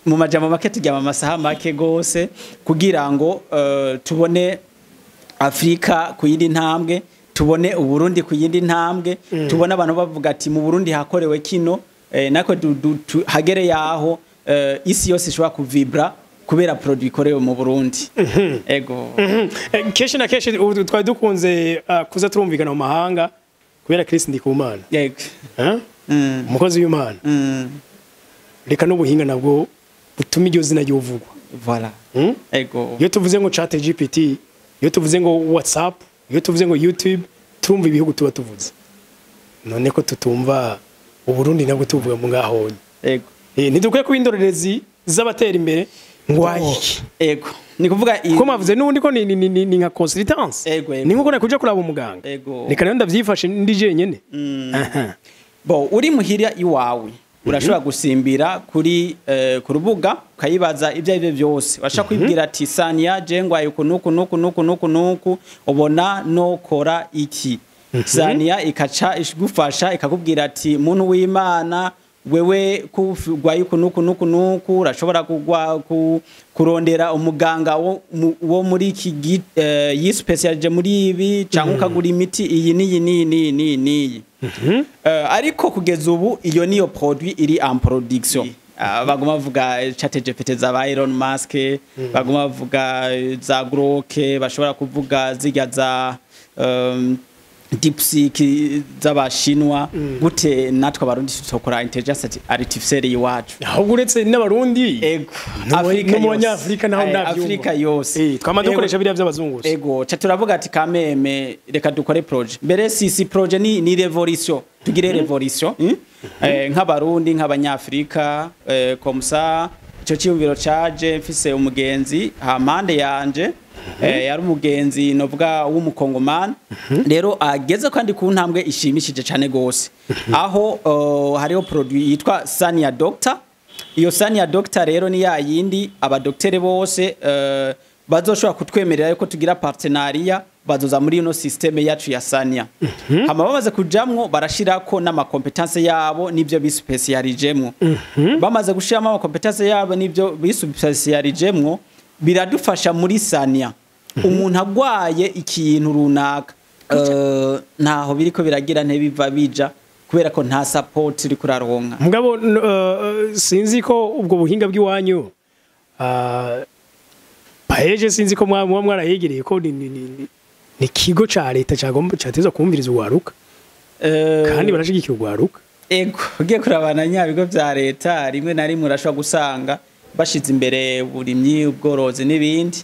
mu majambo make turyama amasaha make gose kugira ngo tubone Afrika ku yindi ntambwe, tubone Uburundi ku yindi ntambwe, tubone abantu bavuga ati mu Burundi hakorewe kino, nako hagere yaho isi yose ishobora kuvibra kubera produit ikorewe mu Burundi. Ego. Keshi na keshi twari dukunze kuza turumvikana mu mahanga kubera Chris Ndikumana. Yego. Umukozi w'Imana. Reka n'ubuhinga nabwo butuma iryo zina ryovugwa. Voilà. Ego. Iyo tuvuze ngo chat GPT, iyo tuvuze ngo WhatsApp, iyo tuvuze ngo YouTube, turumva ibihugu tuba tuvuze. None ko tutumva Uburundi nabwo tuvuga mu ngaho. Ego. Ntidukwiye kubindorerezi z'abatera imbere ngwayiki. Ego. Ni kuvuga ko mavuze nundi ko ni nka consultance. Ego. Ni nko kuja kuraba umuganga. Ego. Reka nanda vyifashe ndi jenyene. Bo uri muhira iwawe urashobora gusimbira kuri ku rubuga ukayibaza ibyo byose washaka kwibwira ati Sania jengwaye nuku ubona no kora iki. Sania ikaca ishigufasha ikakubwira ati muntu w'Imana wewe kugwaye nuku urashobora kugwa kurondera umuganga wo muri iki yispecialije muri ibi cyangwa ukagura imiti iyi niyi. Ariko kugeza ubu iyo niyo produit iri en production. Baguma bavuga chat GPT za Elon Musk, baguma bavuga za Grok, bashobora kuvuga zirya za DeepSeek z'abashinwa gute natwe abarundi tutokora intelligence artificial yiwacu. Ahubwo uretse n'abarundi ego Afrika naho ndabyumva. Afrika yose twama dukoresha biriya by'abazungu. Ego cha turavuga ati kameme reka dukore project. Mbere si project ni revolution. Tugire revolution nk'abarundi nk'abanyafrika comme ça cyo cyumviro caje mfise umugenzi hamande yanje yari umugenzi novuga w'umukongomani rero ageze kandi ku ntambwe ishimishije cyane gose aho hariho produit yitwa Sania Doctor. Iyo Sania Doctor rero ni ya yindi abadoktere bose bazoshobora kutwemerera yuko tugira partenariat bazoza muri ino systeme yacu ya Sania. Hama bamaze kujamwo barashirako n'ama competence yabo nivyo bispecialijemwo. Bamaze gushiramo ama competence yabo nivyo bispecialijemwo biradufasha muri Sania. Umuntu agwaye ikintu runaka naho biriko biragira ntebiva bija kubera ko nta support iri kuraronka. Mugabo sinzi ko ubwo buhinga bw'iwanyu paeje sinzi ko mwarayegereye ko ni kigo ca leta cyagomba cyateza kumviriza uwaruka kandi barashigikira uwaruka. Ego ugiye kurabana nyabigo vya leta rimwe na rimwe urashobora gusanga bashize imbere burimyi ubworozi n'ibindi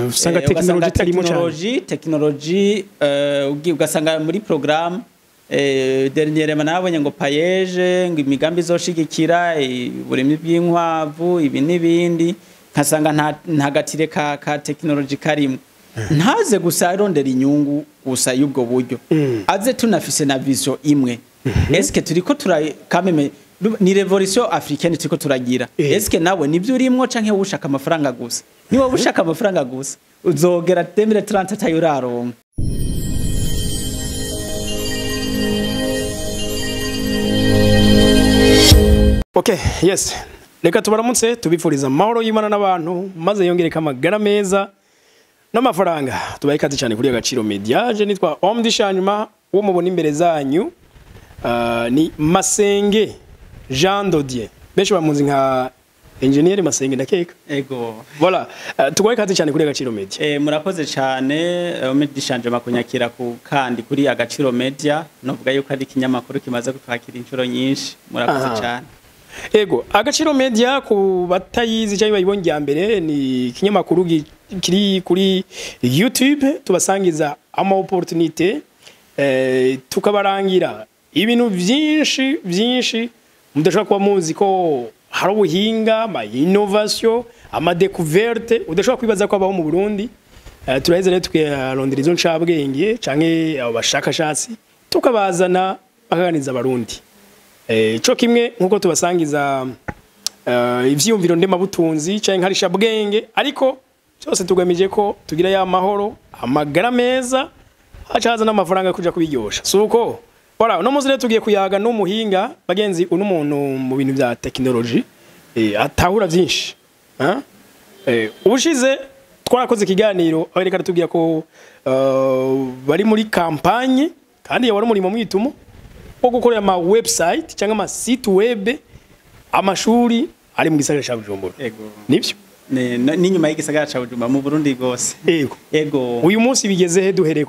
usanga technology ugasanga muri programme dernièrement nabonye ngo paeje ngo imigambi zoshigikira burimyi bw'inkwavu ibi n'ibindi nkasanga nta gatire ka technology karimo ntaze gusa irondera inyungu gusa y'ubwo buryo aze tunafise na vision imwe. Eske turiko kameme ni revolution africaine turiko turagira. Eske nawe nibyo urimo canke ushaka amafaranga gusa? Niba ushaka amafaranga gusa uzogera 2030 atayuraronka. Okay, yes. Reka tubaramutse tubifuriza amahoro y'Imana n'abantu maze yongereka amagara meza n'amafaranga. Tubaye kazi cyane kuri Agaciro Media. Je nitwa Omdishanyuma wo mubona imbere zanyu ni Masenge Jean Dodier. Benshi bamuzi nka engineer Masenge ndakeka. Ego. Voilà. Tubaye kazi cyane kuri Agaciro Media. Murakoze cyane Omdishanyuma kunyakira ku kandi kuri Agaciro Media. Novuga yuko ari kinyamakuru kimaze kutwakira inshuro nyinshi. Murakoze cyane. Ego, Agaciro Media ku batayizi cyangwa bayibonye mbere ni kinyamakuru kiri kuri YouTube tubasangiza ama opportunité tukabarangira ibintu byinshi mudashaka kuba muzi ko hari ubuhinga ama innovation ama découverte udashaka kwibaza ko abaho mu Burundi turaheze rero tukirondera izo ncabwenge canke abashakashatsi tukabazana bakaganiza abarundi. Cyo kimwe nkuko tubasangiza ivyiyumviro ndema butunzi canke nkarisha bwenge ariko cyose tugamije ko tugira ya mahoro amagara meza hacaza n'amafaranga kuja kubiryosha. Suko voilà no muzire tugiye kuyaga no muhinga bagenzi uno muntu mu bintu bya technology atahura byinshi ubushize twarakoze ikiganiro aho reka tubwira ko bari muri kampanye kandi yawari umurimo mwitumo wo gukorera ama website cyangwa ama site web amashuri ari mu gisagara cya Bujumbura nibyo ni nyuma y'igisagara cya Bujumbura mu Burundi gose yego uyu munsi bigeze he duhereye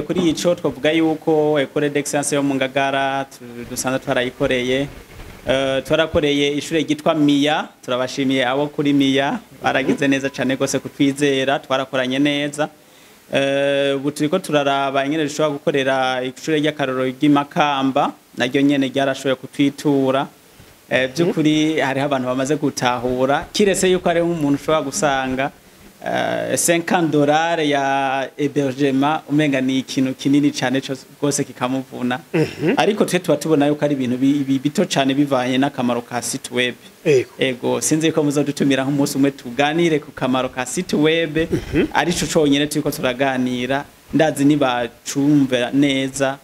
kuri ico twavuga yuko Ecole d'Excellence yo mu Ngagara dusanzwe twarayikoreye twarakoreye ishure gitwa Mia turabashimiye abo kuri Mia baragize neza cyane gose kutwizera twarakoranye neza ubu turiko turaraba ingene dushobora gukorera ishure ry'akaroro ry'Imakamba naryo nyene ryarashoboye kutwitura byukuri hariho abantu bamaze gutahura kirese yuko ari umuntu ushobora gusanga $50 ya hébergement umenga ni ikintu kinini cyane rwose kikamuvuna ariko twe tuba tubona yuko ari ibintu bito cyane bivanye n'akamaro ka site web ego sinzi ko muzodutumira nk'umunsi umwe tuganire ku kamaro ka site web arico conyene turiko turaganira ndazi nibacumva neza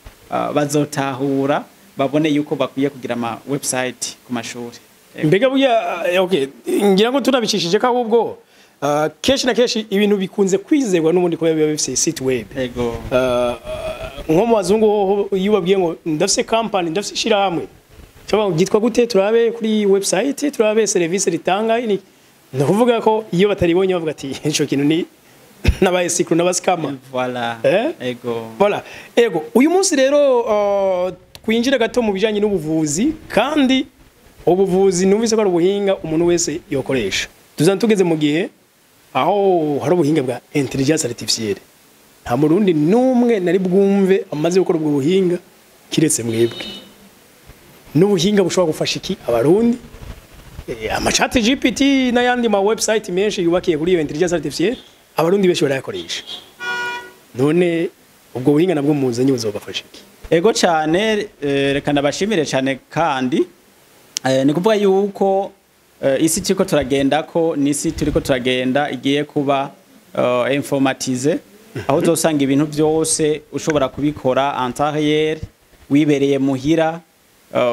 bazotahura babone yuko bakwiye kugira ama website ku mashuri mbega buya okay ngira ngo tunabicishije ka ahubwo keshi na keshi ibintu bikunze kwizerwa n'ubundi ko biba bifise site web nko mu bazungu iyo babwiye ngo ndafise company ndafise shirahamwe cyangwa gitwa gute turabe kuri website turabe service ritanga ni ndavuga ko iyo bataribonye bavuga ati ico kintu ni nabaye secret n'abaskama ego uyu munsi rero kwinjira gato mu bijanye n'ubuvuzi kandi ubuvuzi numvise ko ari ubuhinga umuntu wese yokoresha tugeze mu gihe aho hari ubuhinga bwa intelligence artificielle nta murundi numwe nari bwumve amaze gukora ubwo buhinga kiretse mwebwe n'ubuhinga bushobora gufasha iki abarundi ama chat GPT n'ayandi ma website menshi yubakiye kuri iyo intelligence artificielle abarundi benshi barayakoresha none ubwo buhinga nabwo muzanye buzobafasha iki ego cyane reka nabashimire cyane kandi ni kuvuga yuko isi turiko turagenda ko nisi turiko turagenda igiye kuba informatize aho uzosanga ibintu byose ushobora kubikora en temps réel wibereye muhira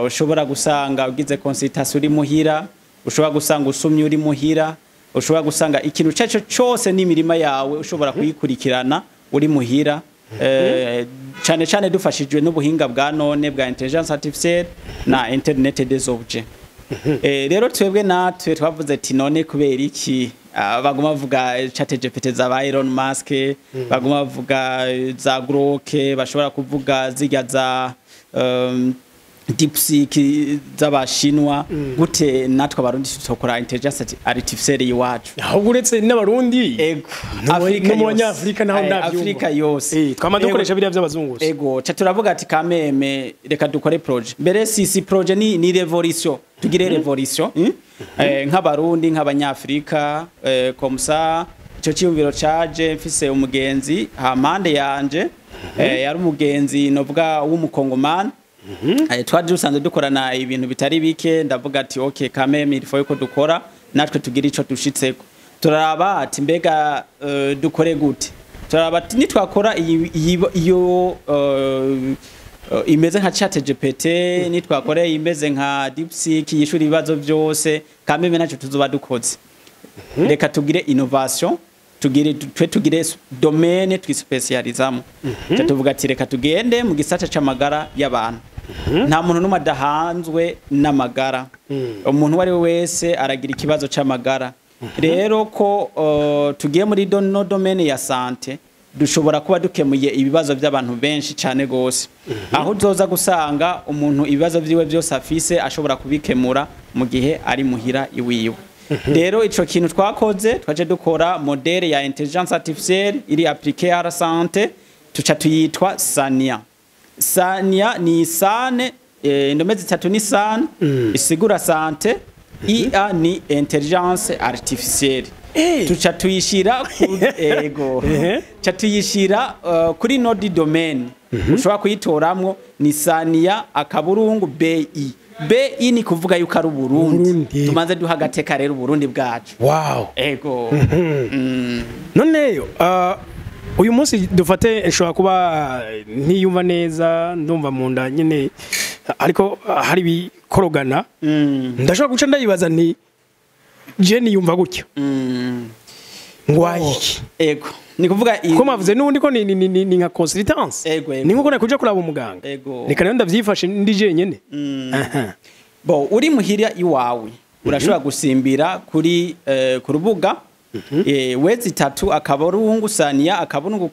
ushobora gusanga ugize consultation uri muhira ushobora gusanga usumye uri muhira ushobora gusanga ikintu cyaco cyose n'imirima yawe ushobora kuyikurikirana uri muhira cyane cyane dufashijwe n'ubuhinga bwa none bwa intelligence artificielle na internet des objets rero twebwe natwe twavuze ati none kubera iki baguma bavuga ChatGPT za Elon Musk baguma bavuga za Grok bashobora kuvuga zirya za DeepSeek z'abashinwa gute natwe abarundi tutokora intelligence artificielle yiwacu ahubwo uretse n'abarundi ego Afrika no Afrika naho ndavyumva Afrika yose twama dukoresha biriya by'abazungu ego turavuga ati kameme reka dukore project mbere sisi project ni revolution tugire revolution nk'abarundi nk'abanyafrika comme ça ico cyumviro caje mfise umugenzi hampande yanje yari umugenzi novuga w'umukongomani twaje dusanzwe dukorana ibintu bitari bike ndavuga ati okay kameme ilfo yuko dukora natwe tugira ico dushitseko turaraba ati mbega dukore gute turaraba ati nitwakora iyo imeze nka ChatGPT nitwakore imeze nka DeepSeek yishura ibibazo byose kameme naco tuzoba dukoze reka tugire innovation tugire domaine twispecializamo tuvuga ati reka tugende mu gisata c'amagara y'abantu nta muntu numwe adahanzwe n'amagara umuntu wari wese aragira ikibazo c'amagara rero ko tugiye muri no domaine ya santé dushobora kuba dukemuye ibibazo by'abantu benshi cyane gose aho uzoza gusanga umuntu ibibazo byiwe byose afise ashobora kubikemura mu gihe ari muhira iwiwe rero ico kintu twakoze twaje dukora modele ya intelligence artificielle iri appliquée à la santé tuca tuyitwa Sania. Sania ni sane indome zitatu ni san isigura sante IA ni intelligence artificielle tuca tuyishira ego tuca tuyishira kuri node domain ushobora kuyitoramwo ni Sania akaburungu BI BI ni kuvuga yuko ari Burundi tumanze duhagateka rero Burundi bwacu wow ego none uyu munsi dufate nshobora kuba ntiyumva neza ndumva mu nda nyine ariko hari bikorogana ndashobora guca ndayibaza nti je niyumva gutyo ngwaye iki ego ni kuvuga ko mavuze nundi ko ni nka consultance ni nkuko nakuja kuraba umuganga reka rero ndavyifashe ndi jenyene bo uri muhira iwawe urashobora gusimbira kuri ku rubuga wezi 3 akaburungu Sania akaburungu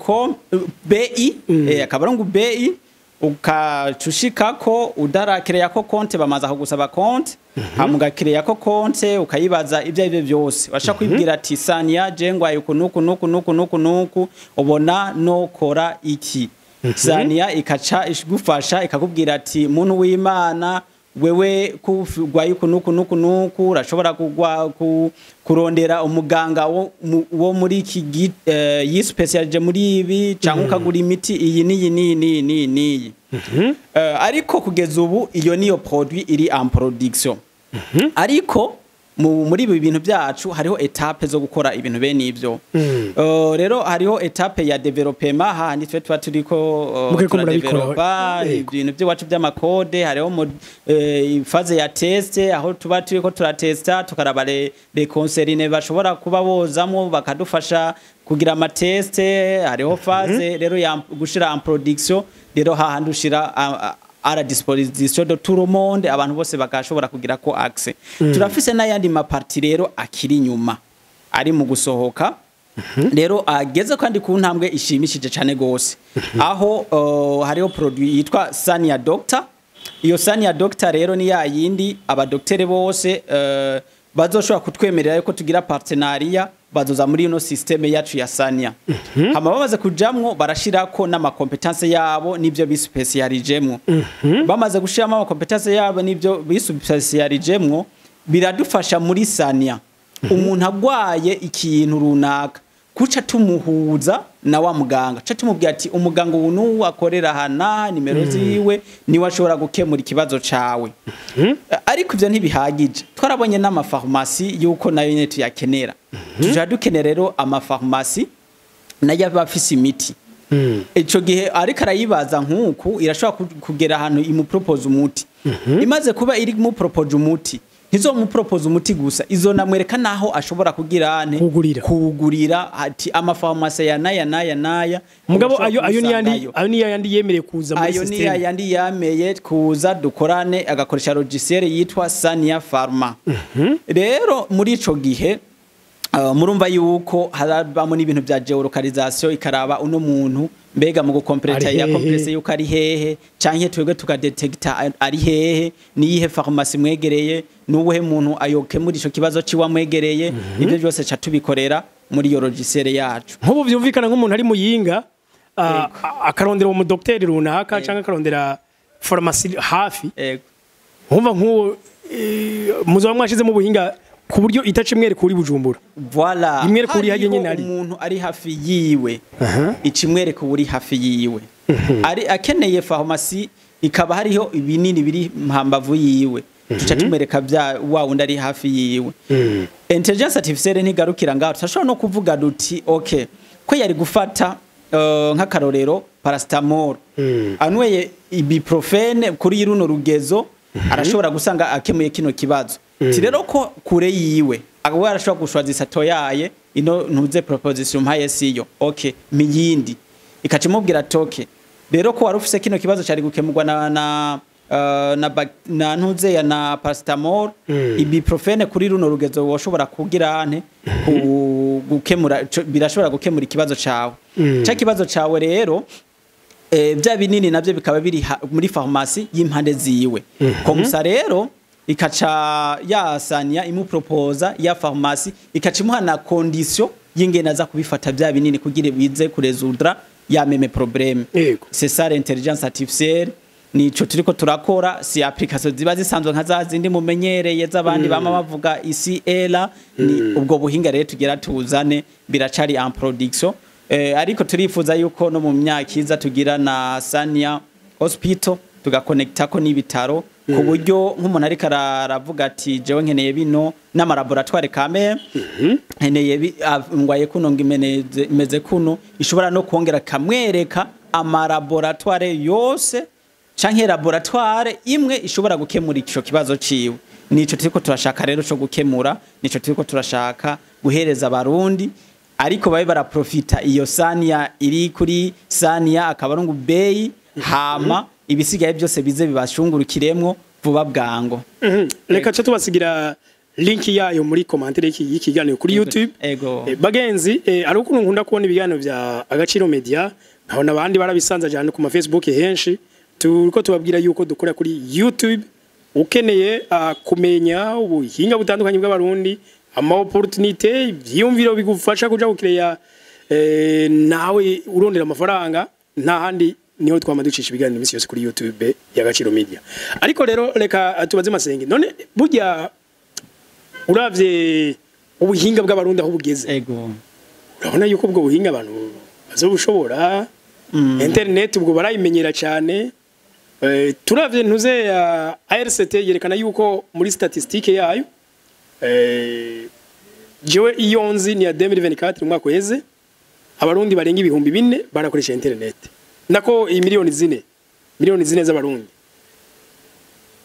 BI akaburungu BI ukacushika ko udarakire ko konte bamaza kugusaba konte hamugakire ko konte ukayibaza ibyo byose washaka kwibwira ati Sania je ngwaye nuku ubona no kora iki Sania ikaca ishigufasha ikakubwira ati muntu w'Imana wewe kugwaye nuku urashobora kugwa kurondera umuganga wo muri iki yispecialije muri ibi cyangwa ukagura imiti iyi niyi ariko kugeza ubu iyo niyo produit iri en production ariko muri ibi bintu byacu hariho etape zo gukora ibintu bene ivyo rero hariho etape ya development handi twe twa turiko developa ibintu byo wacu by'amakode hariho phase ya test aho tuba turiko turatesta tukaraba les concerts bashobora kuba bozamo bakadufasha kugira ama test hariho phase rero ya gushira en production rero hahandi ushira à la disposition de tout le monde abantu bose bakashobora kugira ko access turafise n'ayandi maparti rero akiri nyuma ari mu gusohoka rero ageze kandi ku ntambwe ishimishije cyane gose aho hariho produit yitwa Sania Doctor iyo Sania Doctor rero ni ya yindi abadoktere bose bazoshobora kutwemerera yuko tugira partenariat bazoza muri ino systeme yacu ya Sania hama bamaze kujamwo barashirako n'ama competence yabo nivyo bispecialijemwo bamaze gushiramo ama competence yabo nivyo bispecialijemwo biradufasha muri Sania umuntu agwaye ikintu runaka kuca tumuhuza na wa muganga ca tumubwira ati umuganga ubu akorera hana nimero ziwe ni washobora gukemura ikibazo cawe ariko ivyo ntibihagije twarabonye n'ama pharmacie yuko nayo nyene tuyakenera tuja dukenera rero ama pharmacie nayo bafise imiti ico gihe ariko arayibaza nkuku irashobora kugera ahantu imupropose umuti imaze kuba iri mu propose umuti hizo mu propose umuti gusa izo namwereka naho ashobora kugira kugurira ati ama pharmacie ya naya mugabo ayo ni yandi yemereye kuza muri system ayo ni yandi yameye kuza dukorane agakoresha logiciel yitwa Sania Pharma rero muri ico gihe murumva yuko harabamo n'ibintu bya geolocalisation ikaraba uno muntu mbega mu gukompleta ya compresse yuko ari hehe canke twebwe tukadetecta ari hehe niyihe pharmacie mwegereye nubuhe muntu ayoke muri ico kibazo ciwa mwegereye ibyo byose ca tubikorera muri iyo logiciel yacu nkubu byumvikana nk'umuntu ari muyinga akarondera mu docteur runaka canke akarondera pharmacie hafi nkumva nk'uwo muzo mwashize mu buhinga ku buryo itace mwere kuri Bujumbura voilà imwere kuri haje nyine ari umuntu ari hafi yiwe icimwere kuri hafi yiwe ari akeneye pharmacie ikaba hariho ibinini biri mhambavu yiwe tuca tumereka bya wa wundi ari hafi yiwe intelligence artificielle ntigarukira ngaho tutashobora no kuvuga duti okay ko yari gufata nk'akarorero paracetamol anweye ibuprofene kuri runo rugezo arashobora gusanga akemuye kino kibazo tirero ko kure yiwe agwa arashobora gushwaza isato yaye ino ntuze proposition mpaye siyo okay miyindi ikacimubwira toke rero ko warufise kino kibazo cyari gukemurwa na ntuze ya na paracetamol ibuprofene kuri runo rugezo woshobora kugira ante gukemura birashobora gukemura ikibazo cawe ca kibazo cawe rero bya binini nabyo bikaba biri muri pharmacie y'impande ziwe komusa rero ikaca ya Sania imuproposa ya pharmacie ikacimuha na condition y'ingena za kubifata bya binini kugira bize kuresudra ya meme problème c'est ça l'intelligence artificielle nico turiko turakora si application ziba zisanzwe nka za zindi mumenyereye z'abandi bama bavuga isi era ni ubwo buhinga rero tugera tuzane biracari en production ariko turifuza yuko no mu myaka iza tugira na Sania Hospital tugakonekta ko n'ibitaro ku buryo nk'umuntu ariko aravuga ati jewe nkeneye bino n'ama laboratoire kame nkeneye ngwaye kuno ngimeze kuno ishobora no kongera kamwereka ama laboratoire yose canke laboratoire imwe ishobora gukemura ico kibazo ciwe. Nico turiko turashaka rero cyo gukemura, nico turiko turashaka guhereza abarundi, ariko babe baraprofita iyo Sania iri kuri Sania Akaburungu Bay, hama ibisigaye byose bize bibashungurukiremwo vuba bwango. Reka cyo tubasigira link yayo muri commentaire y'ikiganiro kuri YouTube. Bagenzi, ari ukuntu nkunda kubona ibiganiro vya Agaciro Media, naho nabandi barabisanza cyane ku ma Facebook henshi. Turiko tubabwira yuko dukora kuri YouTube. Ukeneye kumenya ubuhinga butandukanye bw'abarundi, ama opportunité, ivyumviro bigufasha kuja gukireya nawe urondera amafaranga, nta handi niho twama ducisha ibiganiro imisi yose kuri YouTube ya Agaciro Media. Ariko rero reka tubaze Masenge, none burya uravye ubuhinga bw'abarundi aho bugeze, urabona yuko ubwo buhinga abantu bazobushobora, internet ubwo barayimenyera cyane. Turavye ntuze ya ARCT yerekana yuko muri statistique yayo jewe iyo nzi ni ya 2024 mu mwaka weze abarundi barenga ibihumbi 4 barakoresha internet, nako miliyoni 4 z'abarundi.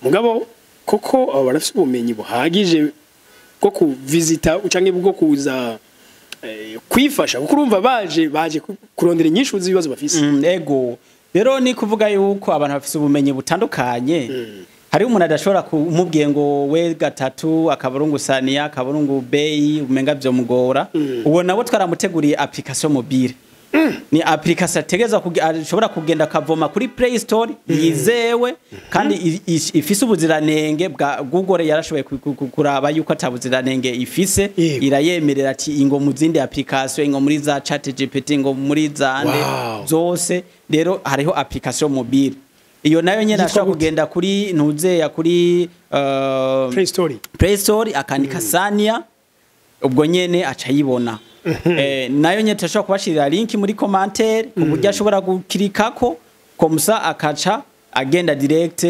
Mugabo koko abo barafite ubumenyi buhagije bwo kuvisita ucange bwo kuza kwifasha kuko urumva baje kurondera inyishu z'ibibazo bafise. Ego rero ni kuvuga yuko abantu bafise ubumenyi butandukanye. Hari umuntu adashobora kumubwiye ngo we gatatu Akaburungu Sania Akaburungu Bay umenga byo mugora. Uwo nabo twaramuteguriye application mobile. Ni application tegeza ashobora kugenda kavoma kuri Play Store yizewe kandi ifise ubuziranenge bwa Google yarashoboye kuraba yuko atabuziranenge ifise, irayemerera ati ingo mu zindi application, ingo muri za ChatGPT, ingo muri zande zose. Rero hariho application mobile iyo nayo nyene ashobora kugenda kuri ntuze ya kuri Play Store akandika Sania ubwo nyene acayibona. Nayo nyene tashobora kubashirira link muri commentaire kuburyo ashobora gukirikako komsa akaca agenda direct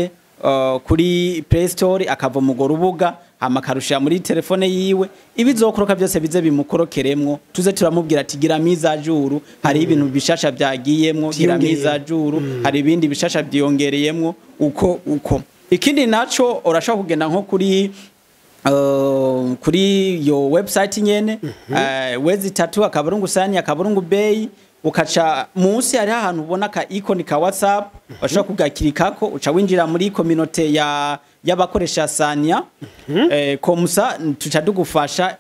kuri Play Store akava mu rubuga amakarusha muri telefone yiwe, ibizokoroka byose bize bimukorokeremwo. Tuze turamubwira ati gira miza juru, hari ibintu bishasha byagiyemwo, gira miza juru, hari ibindi bishasha byongereyemwo uko. Ikindi naco urashaka kugenda nko kuri yo website nyene wezi 3 Akaburungu Sania Akaburungu Bay, ukaca munsi hari ahantu ubona ka icon ka WhatsApp bashaka kugakirikako uca winjira muri community y'abakoresha Sania. Komsa tuca dugufasha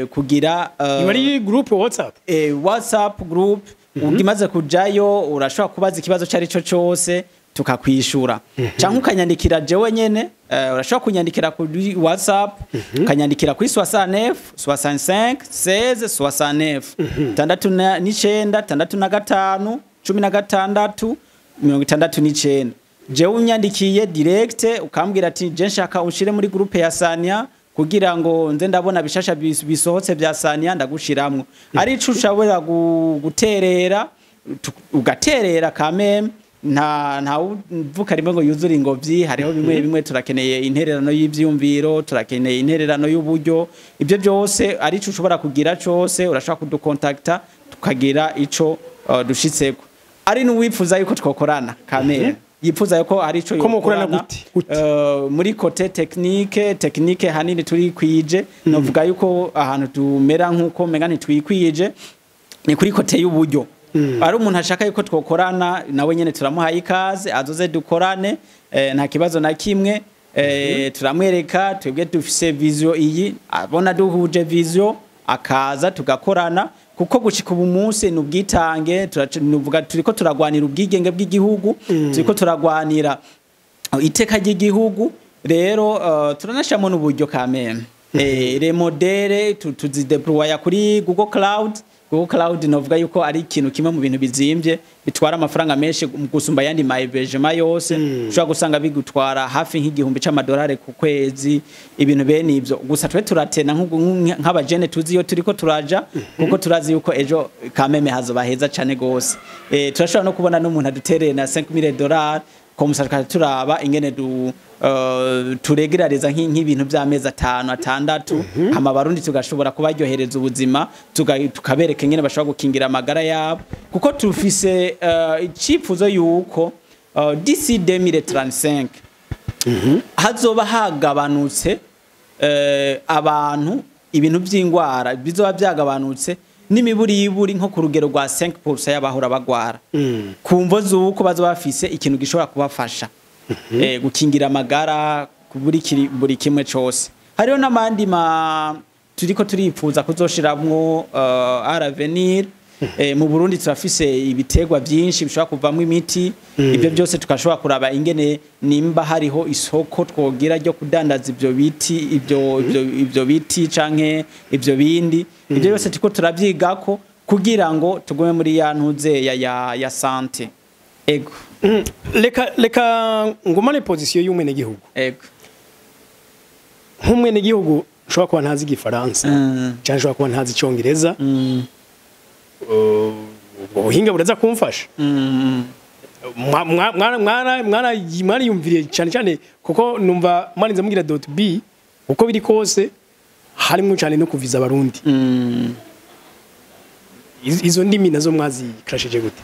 kugira muri group WhatsApp group. Ugimaze kujayo urashaka kubaza ikibazo cyari cyo cyose tukakwishura. Canke ukanyandikira jewe nyene, urashaka kunyandikira kuri WhatsApp, ukanyandikira kuri 69 65 16 69 69 65 16 jewe unyandikiye direct ukambwira ati je nshaka ushire muri groupe ya Sania kugira ngo nze ndabona bishasha bisohotse bya Sania ndagushiramwo. Ari ico ushobora guterera ugaterera kameme, nta uvuka rimwe ngo yuzure ingobyi. Hariho bimwe turakeneye intererano y'ivyumviro, turakeneye intererano y'uburyo. Ibyo byose ari ico ushobora kugira cyose urashaka kudukontakta tukagira ico dushitseko. Ari n'uwifuza yuko twokorana kamere yifuza yuko ari ico yokorana muri kote technique hanini turi kwije. Novuga yuko ahantu tumera nkuko menga ntitwikwije ni kuri kote y'uburyo. Ari umuntu ashaka yuko twokorana nawe nyene turamuhaye ikaze azoze dukorane, nta kibazo na kimwe. Turamwereka twebwe dufise vision iyi, abona duhuje vision akaza tugakorana, kuko gushika ubu munsi n'ubwitange turavuga turiko turagwanira ubwigenge bw'igihugu, turiko turagwanira iteka ry'igihugu. Rero turanashamo n'uburyo kameme le modele tuzideploya kuri Google Cloud. Novuga yuko ari ikintu kimwe mu bintu bizimvye bitwara amafaranga menshi gusumba yandi maibejema yose. Ushobora gusanga bigutwara hafi nk'igihumbi c'amadolari ku kwezi, ibintu bene ivyo. Gusa twe turatena nk'abajene tuzi yo turiko turaja, kuko turazi yuko ejo kameme hazoba heza cane gose. Turashobora no kubona n'umuntu adutereye na $5,000 komusaka turaba ingene turegerareza nk'ibintu by'amezi 5-6 amabarundi tugashobora kubaryohereza ubuzima, tukabereka ingene bashobora gukingira amagara yabo, kuko tufise icifuzo yuko d'ici 2035 hazoba hagabanutse abantu ibintu by'ingwara bizoba byagabanutse n'imiburiburi nko ku rugero rwa 5% y'abahora bagwara kumvo zuko bazoba bafise ikintu gishobora kubafasha gukingira amagara buri kimwe cyose hariho n'amandi turiko turipfuza kuzoshiramwo aravenir mu Burundi turafise ibitegwa byinshi bishobora kuvamo imiti ibyo byose tukashobora kuraba ingene nimba hariho isoko twogira ryo kudandaza ibyo biti canke ibyo bindi ibyo byose turiko turavyigako kugira ngo tugume muri ya ntuze ya sante ego leka ngumane position y'umwene gihugu ego nk'umwene gihugu ushobora kuba ntazi igifaransa cyangwa ushobora kuba ntazi icyongereza ubuhinga buraza kumfasha mwariyumviriye cyane cyane kuko numva mwarinze mugira .b uko biri kose harimo cyane no kuviza abarundi izo ndimi nazo mwazikrashije gute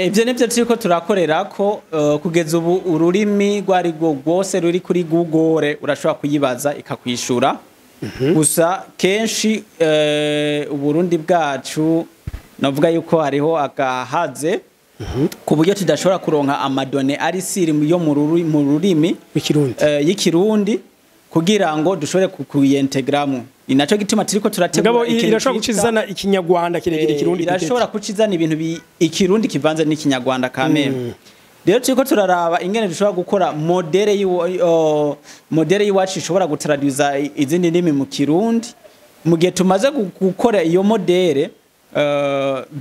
ibyo nibyo turiko turakorera ko kugeza ubu ururimi rwari rwose ruri kuri Google urashobora kuyibaza ikakwishura gusa kenshi uburundi bwacu navuga yuko hariho agahaze ku buryo tudashobora kuronka amadone ari siri yo mu rurimi y'ikirundi kugira ngo dushobore kuyentegramo inaco gituma turiko turategura irashobora kucizana ikinyarwanda kiregera ikirundi irashobora kucizana ibintu ikirundi kivanze n'ikinyarwanda kameme rero turiko turaraba ingene dushobora gukora modere y'iwacu ishobora gutraduza izindi ndimi mu kirundi mu gihe tumaze gukora iyo modere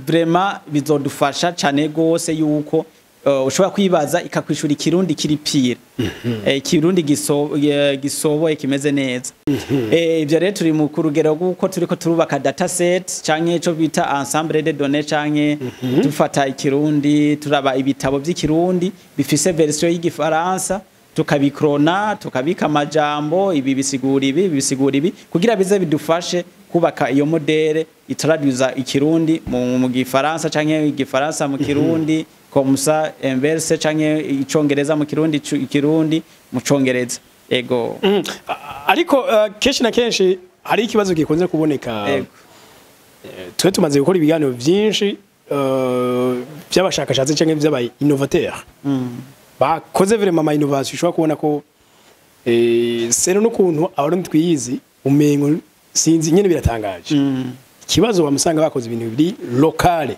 vraiment bizodufasha cyane gose yuko ushobora kwibaza ikakwishura ikirundi kiri pire ikirundi gisoboye kimeze neza ibyo rero turi mu kurugero guko turiko turubaka dataset canke ico bita ensemble de données canke dufata ikirundi turaba ibitabo by'ikirundi bifise version y'igifaransa tukabikrona tukabika amajambo ibi bisigura ibi kugira bize bidufashe kubaka iyo modere itraduza ikirundi mu gifaransa canke igifaransa mu kirundi comme ça inverse canke icongereza mu kirundi ikirundi mu congereza ego ariko kenshi na kenshi hari ikibazo gikunze kuboneka twe tumaze gukora ibiganiro byinshi by'abashakashatsi canke by'aba innovateur bakoze vraiment ama innovation ushobora kubona ko sero n'ukuntu abarundi twiyizi umengo sinzi nyene biratangaje ikibazo bamusanga bakoze ibintu biri locale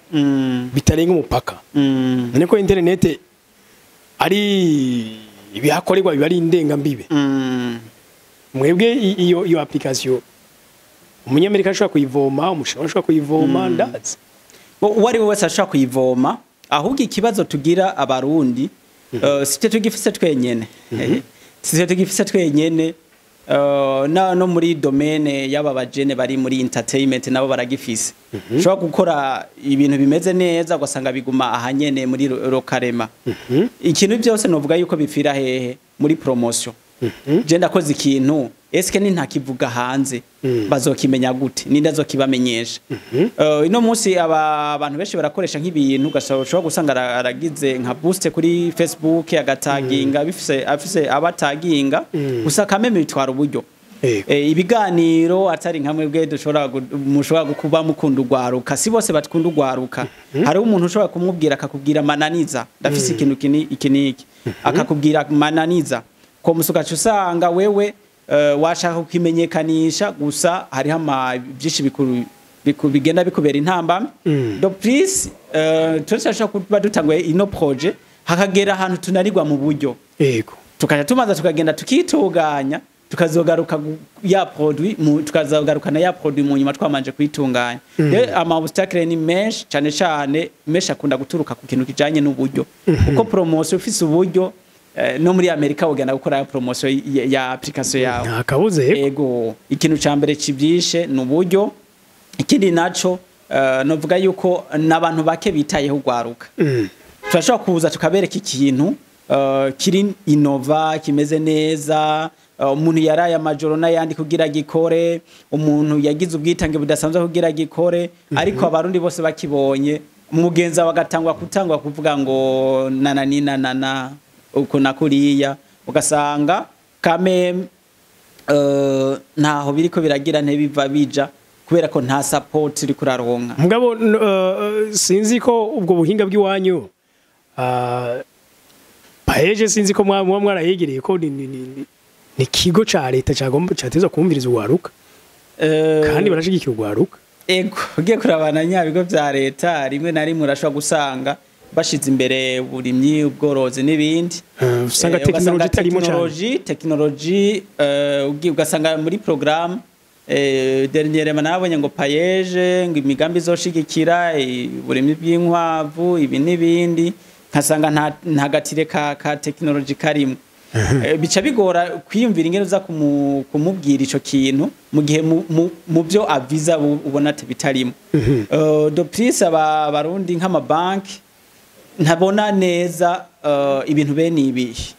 bitarenga umupaka none ko internet ari ibihakorerwa bibari indenga mbibe mwebwe iyo application umunyamerika ashobora kuyivoma umushinwa ashobora kuyivoma ndazi uwari wese ashobora kuyivoma ahubwo ikibazo tugira abarundi site tugifise twenyene site tugifise twenyene no muri domaine y'aba bajene bari muri entertainment nabo baragifise ushobora gukora ibintu bimeze neza ugasanga biguma ahanyene muri lokarema ikintu byose novuga yuko bipfira hehe muri promotion je ndakoze ikintu eske ni ntakivuga hanze bazokimenya gute ninde azokibamenyesha ino munsi abantu benshi barakoresha nk'ibintu gashobora gusanga aragize nka boost kuri Facebook agataginga afise abataginga gusa kameme bitwara uburyo ibiganiro atari nkamwe bwe mushobora kuba mukunda ugwaruka si bose batkunda ugwaruka hari umuntu ushobora kumubwira akakubwira mananiza ndafise ikintu iki akakubwira mananiza ko musugacu usanga wewe washaka kukimenyekanisha gusa hari hama byinshi bigenda bikubera intambamye do please turashaka kuba dutanguye ino projet hakagera ahantu tunarirwa mu buryo yego tukaja tumaza tukagenda tukitunganya tukazogaruka ya produit tukazogarukana ya produit mu nyuma twamanje kwitunganya ama obstacle ni menshi cyane menshi akunda guturuka ku kintu kijanye n'uburyo uko promotion ufise uburyo no muri Amerika ugenda gukora promotion ya application yawe akabuze ego ikintu cyambere kibyishe n'uburyo ikindi naco novuga yuko nabantu bake bitayeho gwaruka turashobora kuza tukabereka ikintu kiri inova kimeze neza umuntu yaraye amajoro n'ayandi kugira gikore umuntu yagize ubwitange budasanzwe kugira gikore ariko abarundi bose bakibonye umugenzi wagatangwa kutangwa kuvuga ngo nana uko nakuriya ugasanga kameme ntaho biriko biragira ntibiva bija kubera ko nta support iri kuraronka mugabo sinzi ko ubwo buhinga bw'iwanyu paeje sinzi ko mwarayegereye ko ni kigo ca leta cyagomba cyateza kumviriza ugwaruka kandi barashigikira ugwaruka ego ugiye kurabana nyabigo vya leta rimwe na rimwe urashobora gusanga bashize imbere uburimyi ubworozi n'ibindi usanga technology ugasanga muri programme dernièrement nabonye ngo paeje ngo imigambi izoshigikira uburimyi bw'inkwavu ibi n'ibindi nkasanga nta gatire ka technology karimo bica bigora kwiyumvira ingene uza kumubwira ico kintu mu gihe mu byo aviza ubona ati bitarimo do plus abarundi nk'amabanki ntabona neza ibintu bene ibihe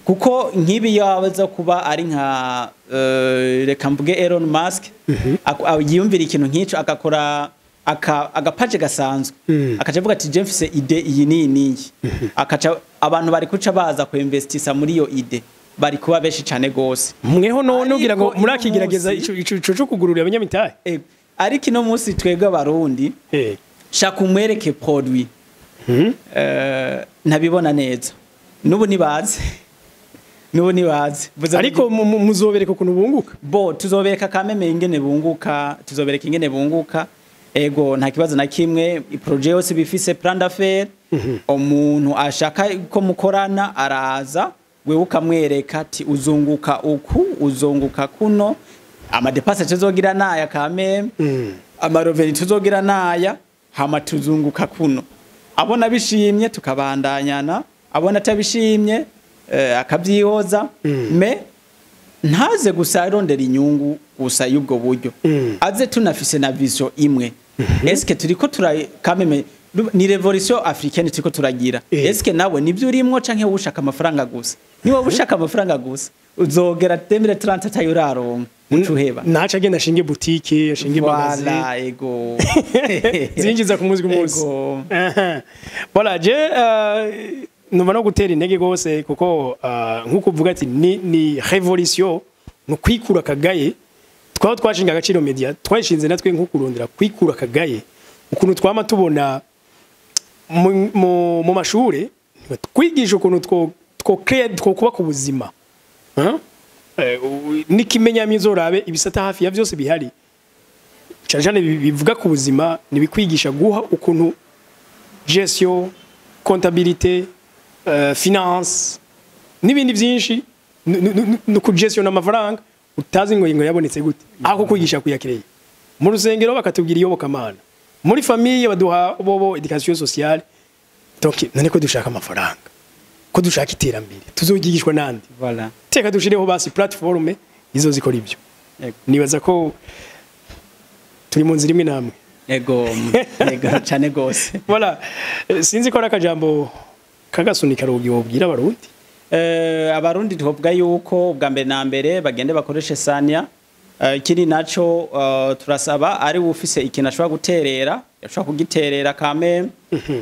kuko nk'ibi yabaza kuba ari nka reka mvuge Elon Musk yiyumvira ikintu nk'ico agakora agapaje gasanzwe akaca avuga ati je mfise ide iyi niyi akaca abantu bari kuca baza ku investisa muri iyo ide bari kuba beshi cyane gose mweho none ugira ngo murakigerageza ico cyo kugurura abanyamitahe ariko ino munsi twebwe abarundi shaka umwereke produit ntabibona neza nubu nibaze ariko muzobereka ukuntu bunguka tuzobereka kameme ingene bunguka ego nta kibazo na kimwe projet yose bifise plan d'affaires umuntu ashaka ko mukorana araza wewe ukamwereka ati uzunguka uku uzunguka kuno amadepasa tuzogira naya kameme amaroveni tuzogira naya hama tuzunguka kuno abona bishimye tukabandanyana abona atabishimye akabyihoza me ntaze gusa arondera inyungu gusa y'ubwo buryo aze tunafise na vision imwe eske turiko kameme ni revolution africaine turiko turagira eske nawe nibyo urimwo canke ushaka amafaranga gusa niba ushaka amafaranga gusa uzogera 2030 tayuraronka ucuheba naca agenda ashinge boutique ashinge magazi wala ego zinjiza ku muzi gumunsi voilà je numva no gutera intege gose kuko nkuko uvuga ati ni revolution no kwikura kagaye twaho twashinga agaciro media twashinze natwe nkukurondera kwikura kagaye ukuntu twama tubona mu mashure twigisha ukuntu two kuba ku buzima nikimenya mizorabe ibisata hafi ya byose bihari cyane bivuga ku buzima nibikwigisha guha ukuntu gestion comptabilité finance n'ibindi byinshi no ku gestion n'amafaranga utazi ngo yabonetse gute ako kwigisha kuyakireye mu rusengero bakatubwira iyobokamana muri famille baduha bobo education sociale donc none ko dushaka amafaranga ko dushaka iterambere tuzogigishwa nandi voilà teka dushireho basi platform izo zikora ibyo nibaza ko turi mu nzira imwe namwe ego cyane gose voilà sinzi ko rakajambo kagasunika rogi wobwira abarundi abarundi tuvuga yuko bwa mbere na mbere bagende bakoreshe Sania kiri naco turasaba ari ufise ikintu ashobora guterera ashobora kugiterera kame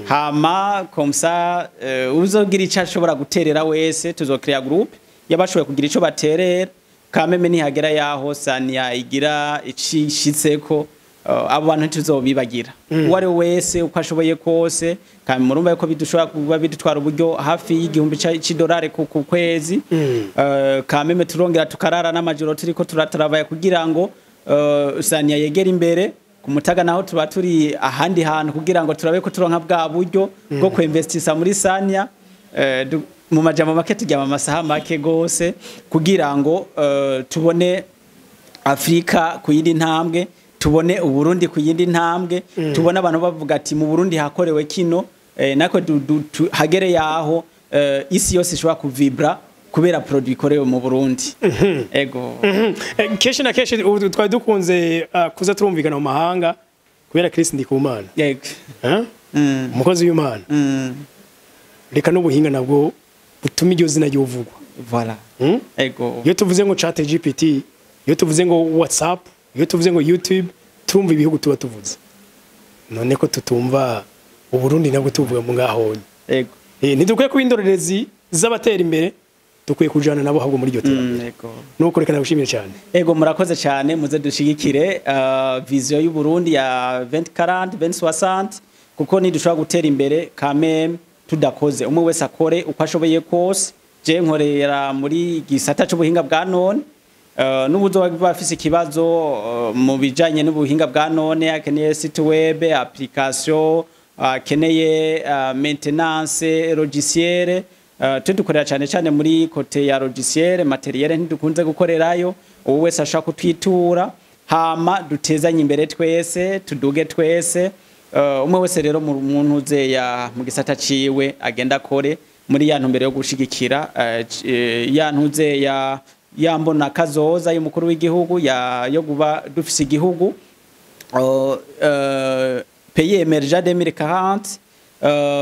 hama komsa uzogira ico ashobora guterera wese tuzokreya group yabashoboye kugira ico baterera kame nihagera yaho Sania igira icishitseko abo bantu tuzobibagira uwari wese uko ashoboye kose kandi murumva yuko bidushobora kuba bidutwara uburyo hafi y'igihumbi $100 ku kwezi kameme turongera tukarara n'amajoro turiko turatarabaya kugira ngo Sania yegera imbere ku mutaga naho tuba turi ahandi hantu kugira ngo turabe ko turonka bwa buryo bwo kwinvestisa muri Sania mu majambo make tujya amasaha make gose kugira ngo tubone Afrika ku yindi ntambwe tubone uburundi ku yindi ntambwe tubone abantu bavuga ati mu Burundi hakorewe kino nako hagere yaho isi yose ishobora kuvibra kubera produit korewe mu Burundi ego keshi na keshi twari dukunze kuza turumvikana mu mahanga kubera Chris Ndikumana yego umukozi w'Imana reka n'ubuhinga nabwo butuma iryo zina ryovugwa voilà ego iyo tuvuze ngo chat GPT iyo tuvuze ngo WhatsApp iyo tuvuze ngo YouTube turumva ibihugu tuba tuvuze none ko tutumva Uburundi nabwo tuvuga mu ngahonye ego ntidukwiye kuba indorerezi z'abatera imbere dukwiye kujana nabo ahubwo muri iryo terambere ego nuko reka nagushimire cyane ego murakoze cyane muze dushigikire vision y'u Burundi ya 2040 2060 kuko nidushobora gutera imbere kameme tudakoze umwe wese akore uko ashoboye kose je nkorera muri gisata cy'ubuhinga bwa none n'ubuzo bafise ikibazo mu bijanye n'ubuhinga bwa none akeneye site web application akeneye maintenance logiciel tudukorera cyane cyane muri kote ya logiciel materiel ntidukunze gukorerayo uwo wese ashaka kutwitura hama dutezanye imbere twese tuduge twese umwe wese rero muntu uze ya mu gisata ciwe agenda kore muri ya ntumbero yo gushigikira ya ntuze ya yambona kazoza y'umukuru w'igihugu yo guba dufise igihugu pays émergent 2040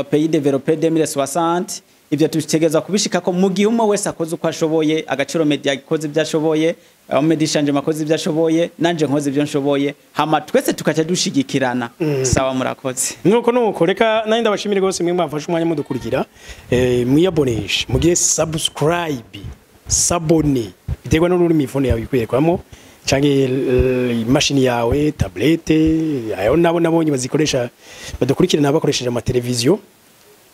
pays développé 2060 ivyo tutegeza kubishika ko mu gihe umwe wese akoze uko ashoboye agaciro media ikoze byashoboye medishanje makoze byashoboye nanje nkoze byo nshoboye hama twese tukaca dushigikirana sawa murakoze nuko reka nandi ndabashimire gose mwe mwafashe umwanya mudukurikira mwiyaboneshe mugiye subscribe sabone biterwa n'ururimi phone yawe ikwerekwamo canke imashini yawe tablete ayo nabonye bazikoresha badukurikira nabakoresheje ama televiziyo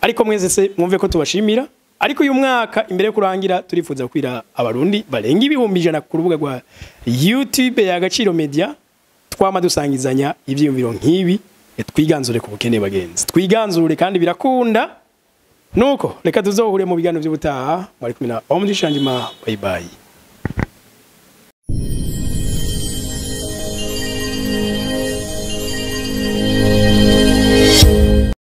ariko mwese se mwumve ko tubashimira ariko uyu mwaka imbere yo kurangira turifuza kwira abarundi barenga 100,000 ku rubuga rwa YouTube ya Agaciro Media twama dusangizanya ivyiyumviro nk'ibi twiganzure ku bukene bagenzi twiganzure kandi birakunda nuko reka tuzohure mu biganiro by'ubutaha mwari kumina Omdi Shanjima bye bye.